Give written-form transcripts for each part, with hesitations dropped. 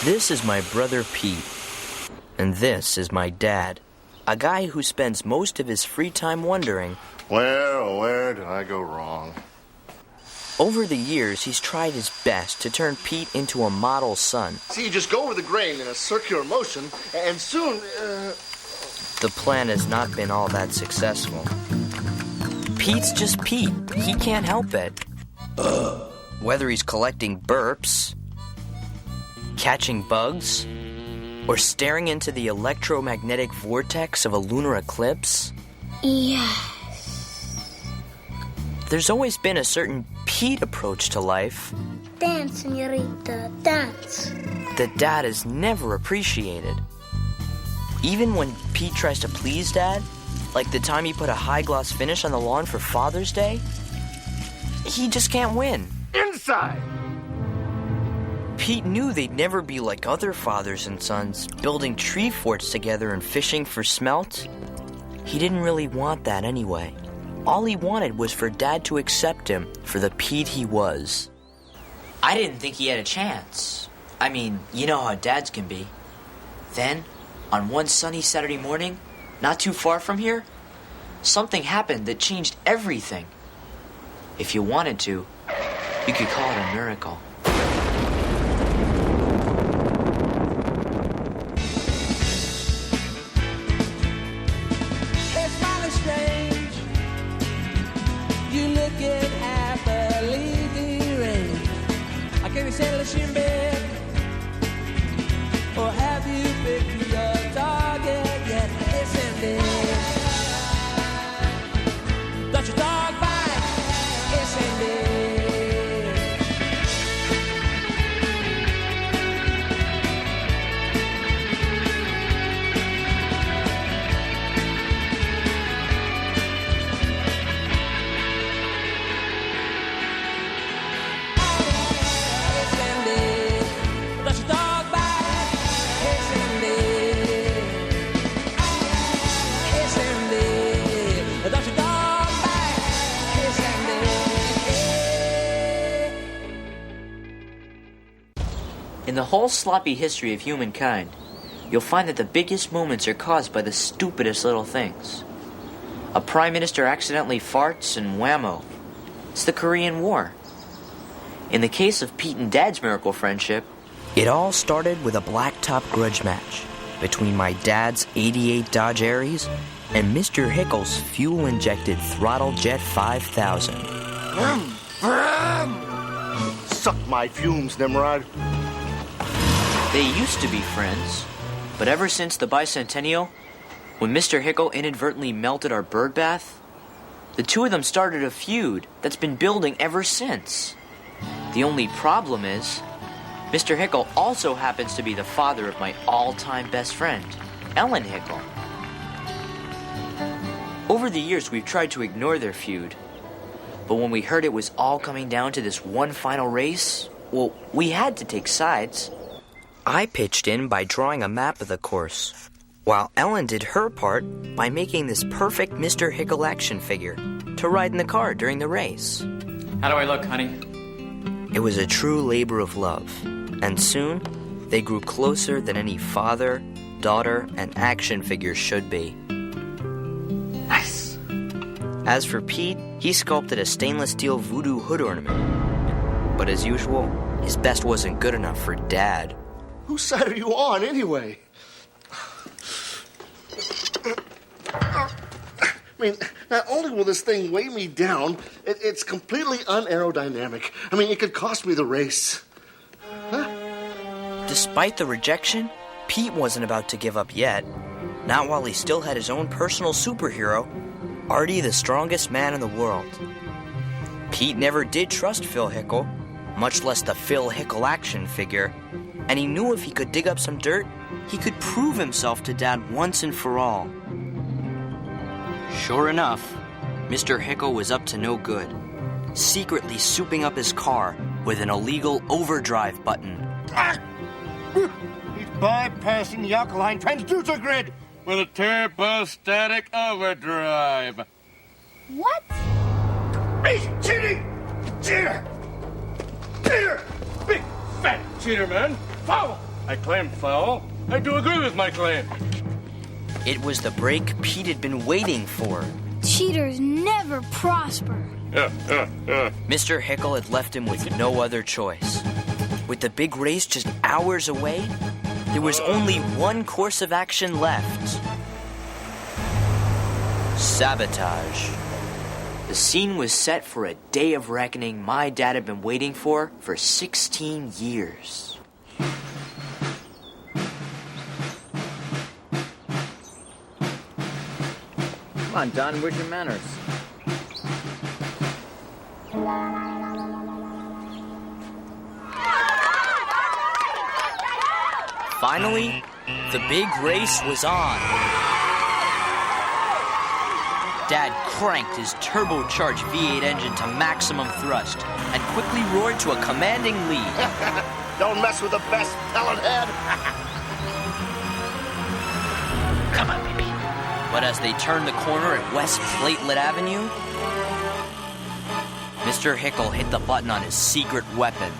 This is my brother Pete, and this is my dad, a guy who spends most of his free time wondering, well, where did I go wrong? Over the years, he's tried his best to turn Pete into a model son. See, you just go over the grain in a circular motion, and soon, The plan has not been all that successful. Pete's just Pete. He can't help it. Whether he's collecting burps, catching bugs, or staring into the electromagnetic vortex of a lunar eclipse. Yes. There's always been a certain Pete approach to life. Dance, señorita, dance. That Dad has never appreciated. Even when Pete tries to please Dad, like the time he put a high-gloss finish on the lawn for Father's Day, he just can't win. inside! Pete knew they'd never be like other fathers and sons, building tree forts together and fishing for smelt. He didn't really want that anyway. All he wanted was for Dad to accept him for the Pete he was. I didn't think he had a chance. I mean, you know how dads can be. Then, on one sunny Saturday morning, not too far from here, something happened that changed everything. If you wanted to, you could call it a miracle. It's mighty strange. You looking happily deranged. I can't say the shin bed. Or have you picked your target yet? It's ended. Got your dog bite. It's ended. It's ended. Got your dog bite. It's ended. It's ended. Got your dog bite. It's ended. In the whole sloppy history of humankind, you'll find that the biggest moments are caused by the stupidest little things. A prime minister accidentally farts and whammo. It's the Korean War. In the case of Pete and Dad's miracle friendship, It all started with a blacktop grudge match between my dad's '88 Dodge Aries and Mr. Hickle's fuel-injected Throttle Jet 5000. Suck my fumes, Nimrod. they used to be friends. But ever since the bicentennial, when Mr. Hickle inadvertently melted our bird bath, the two of them started a feud that's been building ever since. The only problem is, Mr. Hickle also happens to be the father of my all-time best friend, Ellen Hickle. Over the years, we've tried to ignore their feud. But when we heard it was all coming down to this one final race, well, we had to take sides. I pitched in by drawing a map of the course, while Ellen did her part by making this perfect Mr. Hickle action figure to ride in the car during the race. How do I look, honey? It was a true labor of love, and soon they grew closer than any father, daughter, and action figure should be. Nice. As for Pete, he sculpted a stainless steel voodoo hood ornament. But as usual, his best wasn't good enough for Dad. Whose side are you on, anyway? I mean, not only will this thing weigh me down, it's completely unaerodynamic. I mean, it could cost me the race. Despite the rejection, Pete wasn't about to give up yet. Not while he still had his own personal superhero, Artie, the strongest man in the world. Pete never did trust Phil Hickle, much less the Phil Hickle action figure, and he knew if he could dig up some dirt, he could prove himself to Dad once and for all. Sure enough, Mr. Hickle was up to no good, secretly souping up his car with an illegal overdrive button. He's bypassing the alkaline transducer grid with a turbostatic overdrive. What? He's cheating! Cheater! Cheater! Big fat cheater, man! Follow! I claim foul. I do agree with my claim. It was the break Pete had been waiting for. Cheaters never prosper. Mr. Hickle had left him with no other choice. With the big race just hours away, there was only one course of action left. Sabotage. The scene was set for a day of reckoning my dad had been waiting for 16 years. Come on, Don, where's your manners? Finally, the big race was on. Dad cranked his turbocharged V8 engine to maximum thrust and quickly roared to a commanding lead. Don't mess with the best, pellet head. Come on, baby. But as they turned the corner at West Platelet Avenue, Mr. Hickle hit the button on his secret weapon.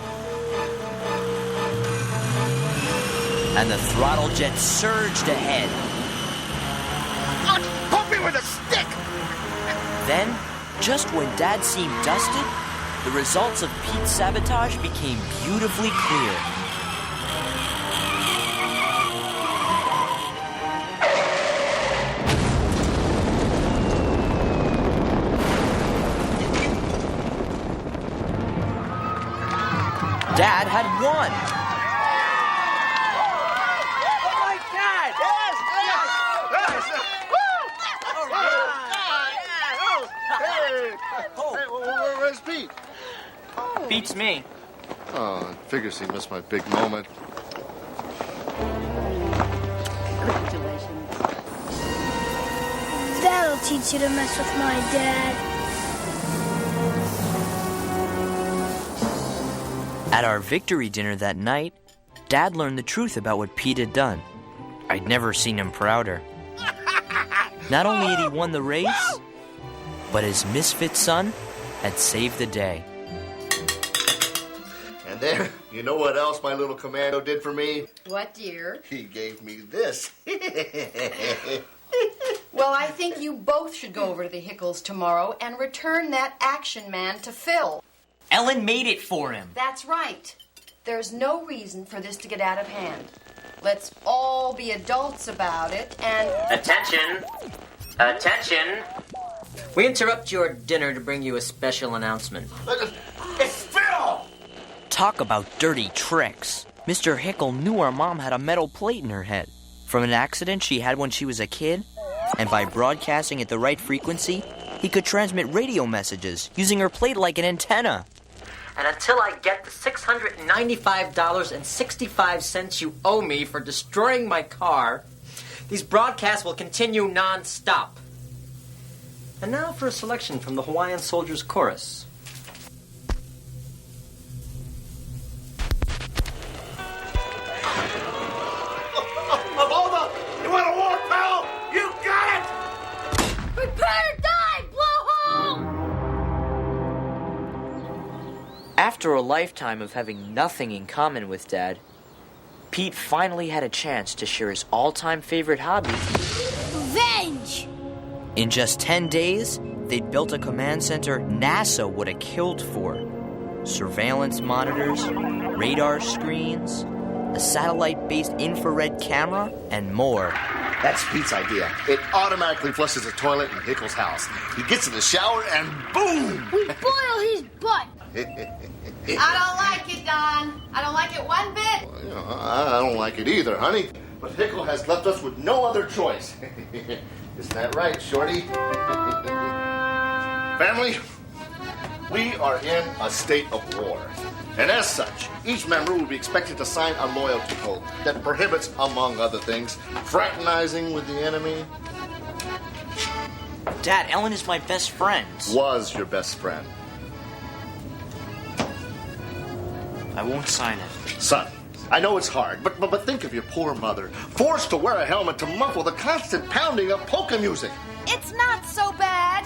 And the throttle jet surged ahead. Poke me with a stick! Then, just when Dad seemed dusted, the results of Pete's sabotage became beautifully clear. Dad had won. Oh my God! Yes! Hey, where's Pete? Beats me. Oh, I figures he missed my big moment. That'll teach you to mess with my dad. At our victory dinner that night, Dad learned the truth about what Pete had done. I'd never seen him prouder. Not only had he won the race, but his misfit son had saved the day. And there, you know what else my little commando did for me? What, dear? He gave me this. Well, I think you both should go over to the Hickles tomorrow and return that action man to Phil. Ellen made it for him. That's right. There's no reason for this to get out of hand. Let's all be adults about it and... Attention! Attention! We interrupt your dinner to bring you a special announcement. It's Phil! Talk about dirty tricks. Mr. Hickle knew our mom had a metal plate in her head from an accident she had when she was a kid, and by broadcasting at the right frequency, he could transmit radio messages using her plate like an antenna. And until I get the $695.65 you owe me for destroying my car, these broadcasts will continue non-stop. And now for a selection from the Hawaiian Soldiers Chorus. Avolva, you want a war, pal? You got it! Prepare to die, blowhole! After a lifetime of having nothing in common with Dad, Pete finally had a chance to share his all-time favorite hobby. Revenge! In just 10 days, they'd built a command center NASA would have killed for. Surveillance monitors, radar screens, a satellite-based infrared camera, and more. That's Pete's idea. It automatically flushes the toilet in Hickle's house. He gets in the shower and boom! We boil his butt! I don't like it, Don. I don't like it one bit. I don't like it either, honey. But Hickle has left us with no other choice. Isn't that right, Shorty? Family, we are in a state of war. And as such, each member will be expected to sign a loyalty oath that prohibits, among other things, fraternizing with the enemy. Dad, Ellen is my best friend. Was your best friend. I won't sign it. Son, I know it's hard, but think of your poor mother, forced to wear a helmet to muffle the constant pounding of polka music. It's not so bad.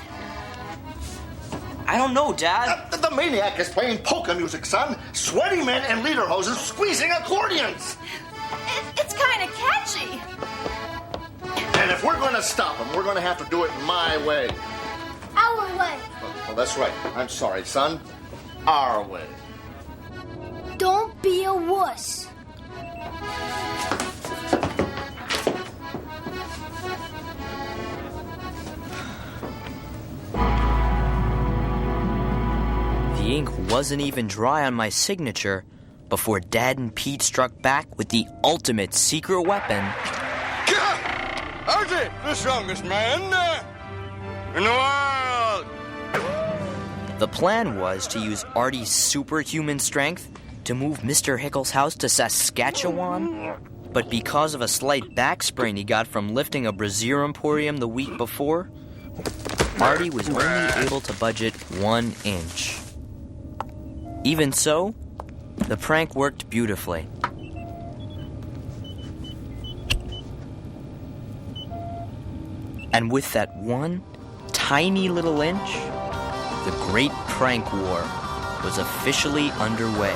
I don't know, Dad. The maniac is playing polka music, son. Sweaty men and lederhoses squeezing accordions. if we're going to stop him, we're going to have to do it my way. Our way. Oh, that's right. I'm sorry, son. Our way. Don't be a wuss. The ink wasn't even dry on my signature before Dad and Pete struck back with the ultimate secret weapon. Archie, the strongest man in the world. The plan was to use Artie's superhuman strength to move Mr. Hickle's house to Saskatchewan. But because of a slight back sprain he got from lifting a brazier emporium the week before, Artie was only able to budget 1 inch. Even so, the prank worked beautifully. And with that one tiny little inch, the great prank war was officially underway.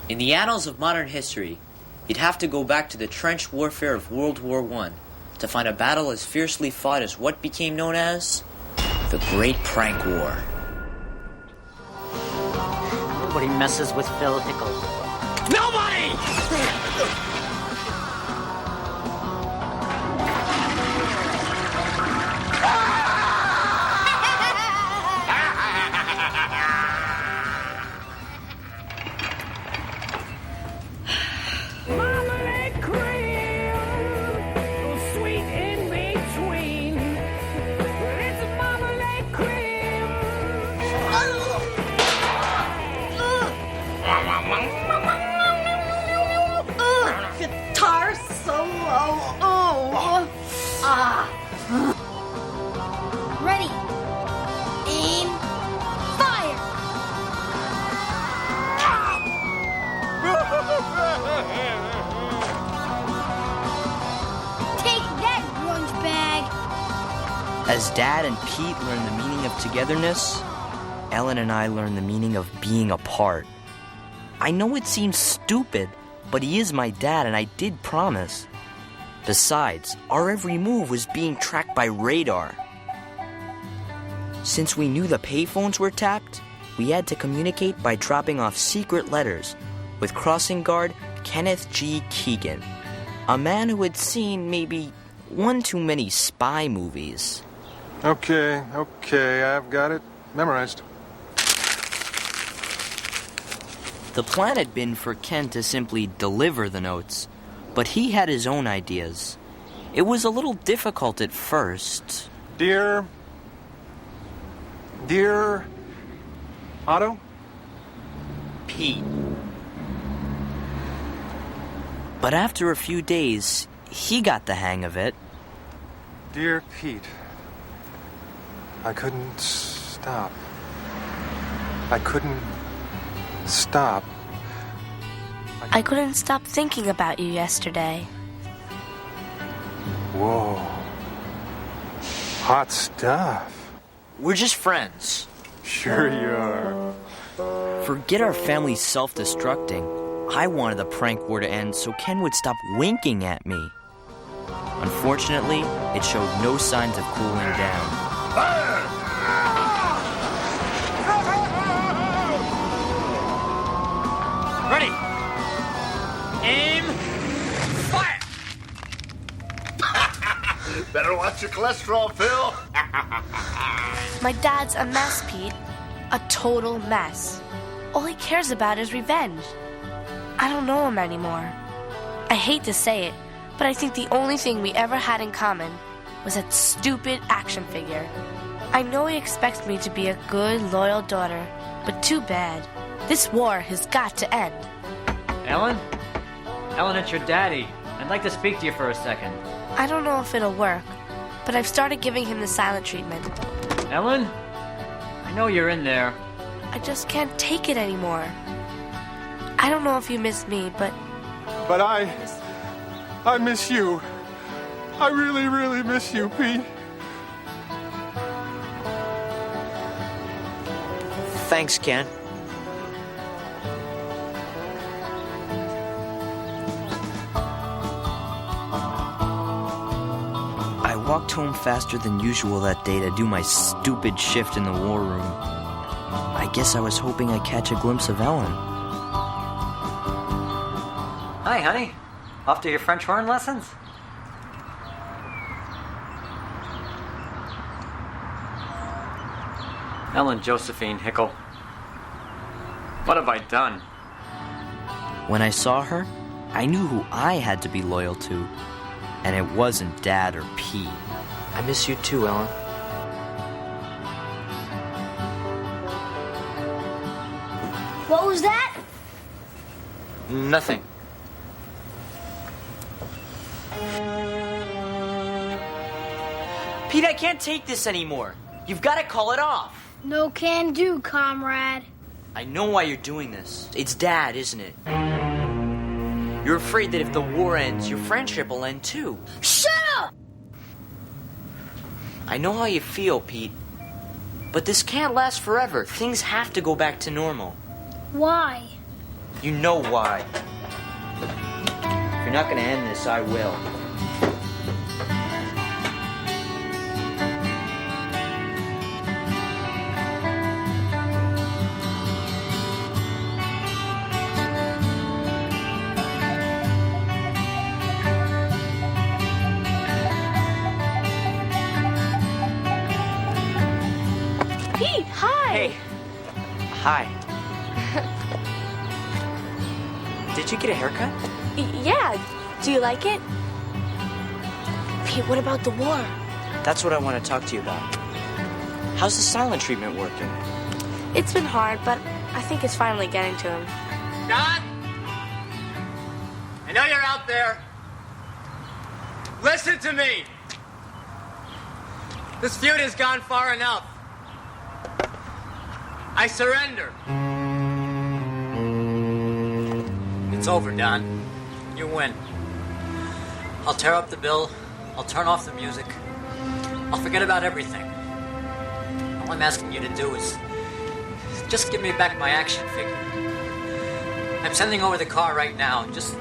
In the annals of modern history, you'd have to go back to the trench warfare of World War I to find a battle as fiercely fought as what became known as the Great Prank War. Nobody messes with Phil Hickle. Nobody! Marmalade cream, sweet in between. It's a marmalade cream. Guitar solo. Oh. Ready. Aim. Fire. Take that, grunge bag. As Dad and Pete learned the meaning of togetherness, Ellen and I learned the meaning of being apart. I know it seems stupid, but he is my dad and I did promise. Besides, our every move was being tracked by radar. Since we knew the payphones were tapped, we had to communicate by dropping off secret letters with crossing guard Kenneth G. Keegan, a man who had seen maybe one too many spy movies. Okay, I've got it memorized. The plan had been for Ken to simply deliver the notes, but he had his own ideas. It was a little difficult at first. Dear Otto? Pete. But after a few days, he got the hang of it. Dear Pete, I couldn't stop. I couldn't stop thinking about you yesterday. Whoa. Hot stuff. We're just friends. Sure you are. Forget our family self-destructing. I wanted the prank war to end so Ken would stop winking at me. Unfortunately, it showed no signs of cooling down. Ready. Aim. Fire. Better watch your cholesterol, Phil. My dad's a mess, Pete. A total mess. All he cares about is revenge. I don't know him anymore. I hate to say it, but I think the only thing we ever had in common was that stupid action figure. I know he expects me to be a good, loyal daughter, but too bad. This war has got to end. Ellen? Ellen, it's your daddy. I'd like to speak to you for a second. I don't know if it'll work, but I've started giving him the silent treatment. Ellen? I know you're in there. I just can't take it anymore. I don't know if you miss me, but I miss you. I really, really miss you, Pete. Thanks, Ken. walked home faster than usual that day to do my stupid shift in the war room. I guess I was hoping I'd catch a glimpse of Ellen. Hi, honey. Off to your French horn lessons? Ellen Josephine Hickel. What have I done? When I saw her, I knew who I had to be loyal to, and it wasn't Dad or Pete. I miss you too, Ellen. What was that? Nothing. Pete, I can't take this anymore. You've got to call it off. No can do, comrade. I know why you're doing this. It's Dad, isn't it? You're afraid that if the war ends, your friendship will end too. Shut up! I know how you feel, Pete. But this can't last forever. Things have to go back to normal. Why? You know why. If you're not going to end this, I will. Pete, hi! Hey. Hi. Did you get a haircut? Yeah, do you like it? Pete, what about the war? That's what I want to talk to you about. How's the silent treatment working? It's been hard, but I think it's finally getting to him. Don? I know you're out there. Listen to me. This feud has gone far enough. I surrender. It's over, Don. You win. I'll tear up the bill. I'll turn off the music. I'll forget about everything. All I'm asking you to do is just give me back my action figure. I'm sending over the car right now. Just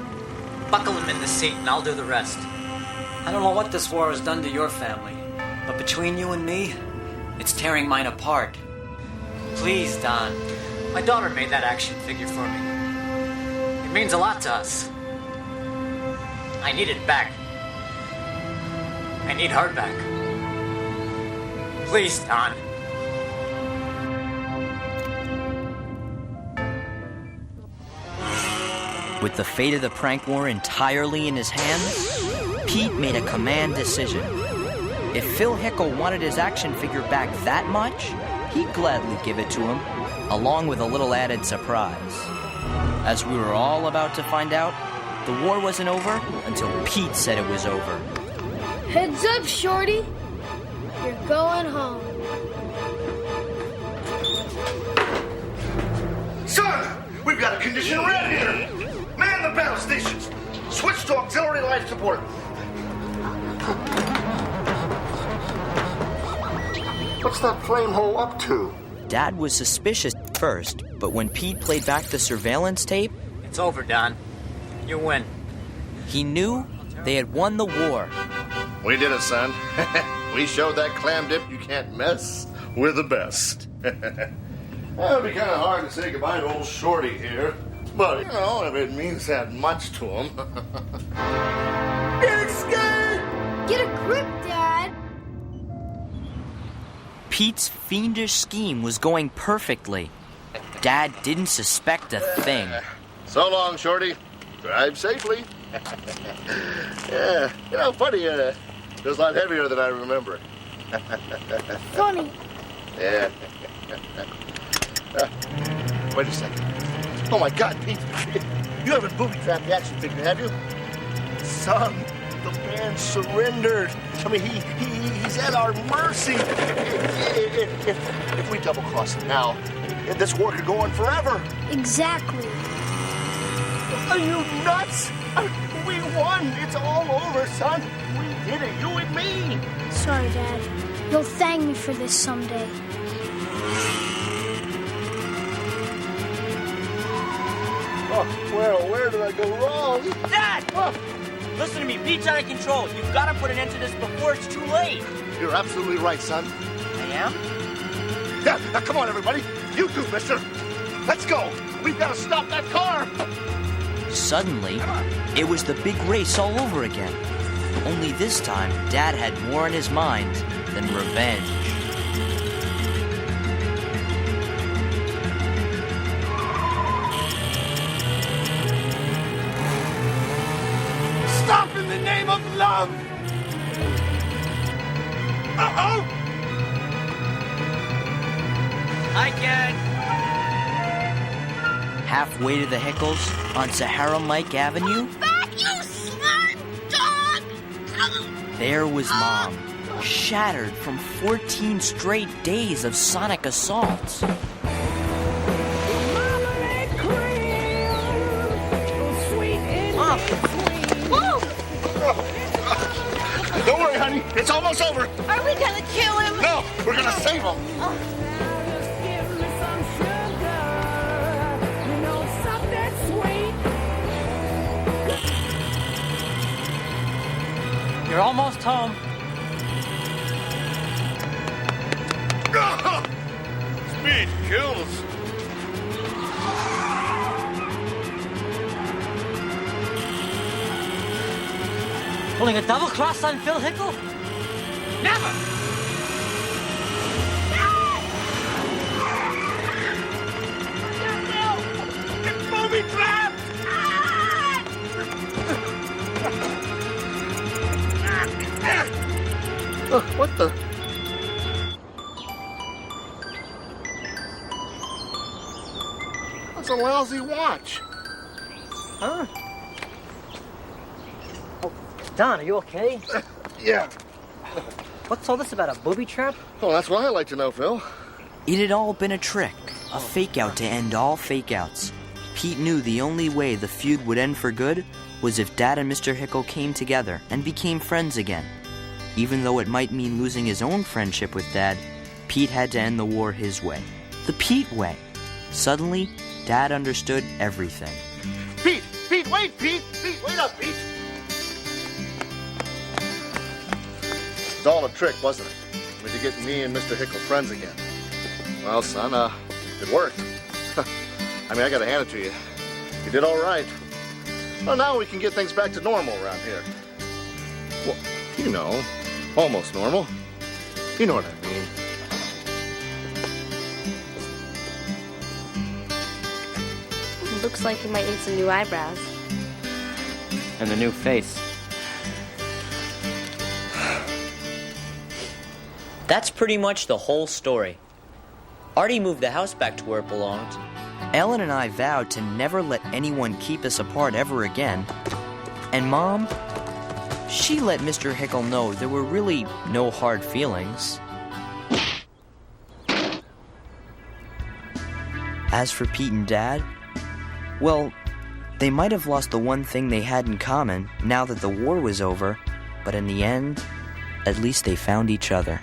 buckle him in the seat and I'll do the rest. I don't know what this war has done to your family, but between you and me, it's tearing mine apart. Please, Don. My daughter made that action figure for me. It means a lot to us. I need it back. I need her back. Please, Don. With the fate of the prank war entirely in his hands, Pete made a command decision. If Phil Hickel wanted his action figure back that much, he'd gladly give it to him, along with a little added surprise. As we were all about to find out, the war wasn't over until Pete said it was over. Heads up, Shorty. You're going home. Son, we've got a condition red here. Man the battle stations. Switch to auxiliary life support. What's that flame hole up to? Dad was suspicious at first, but when Pete played back the surveillance tape, It's over, Don. You win. he knew they had won the war. We did it, son. We showed that clam dip you can't mess. We're the best. Well, it'd be kind of hard to say goodbye to old Shorty here. But, you know, if it means that much to him. Get scared! Get a grip, Dad. Pete's fiendish scheme was going perfectly. Dad didn't suspect a thing. So long, Shorty. Drive safely. Yeah, you know, funny, it was a lot heavier than I remember. Funny. Yeah. Wait a second. Oh, my God, Pete. You haven't booby-trapped the action figure, have you? Son, the man surrendered. I mean, he's at our mercy. If we double-cross him now, this war could go on forever. Exactly. Are you nuts? We won. It's all over, son. We did it, you and me. Sorry, Dad. You'll thank me for this someday. Oh, well, where did I go wrong? Dad! Oh. Listen to me. Pete's out of control. You've got to put an end to this before it's too late. You're absolutely right, son. I am? Yeah, now come on, everybody. You too, mister. Let's go. We've got to stop that car. Suddenly, it was the big race all over again. Only this time, Dad had more on his mind than revenge. Stop in the name of love! Uh-oh! I can. Halfway to the Hickles on Sahara Mike Avenue, Back, you smart dog! there was Mom, shattered from 14 straight days of sonic assaults. Don't worry, honey. It's almost over. Are we gonna kill him? No, we're going to save him. You're almost home. Speed kills. Pulling a double cross on Phil Hickle? Never! It's booby trapped. What the? That's a lousy watch. Huh? Oh, Don, are you okay? Yeah. What's all this about, a booby trap? Well, that's what I'd like to know, Phil. It had all been a trick, a fake-out to end all fake-outs. Pete knew the only way the feud would end for good was if Dad and Mr. Hickle came together and became friends again. Even though it might mean losing his own friendship with Dad, Pete had to end the war his way. The Pete way. Suddenly, Dad understood everything. Pete! Pete, wait, Pete! Pete, wait up, Pete! It's all a trick, wasn't it? I mean, to get me and Mr. Hickle friends again. Well, son, it worked. I mean, I gotta hand it to you. You did all right. Well, now we can get things back to normal around here. Well, you know, almost normal. You know what I mean. Looks like you might need some new eyebrows. And the new face. That's pretty much the whole story. Artie moved the house back to where it belonged. Ellen and I vowed to never let anyone keep us apart ever again. And Mom, she let Mr. Hickle know there were really no hard feelings. As for Pete and Dad, well, they might have lost the one thing they had in common now that the war was over, but in the end, at least they found each other.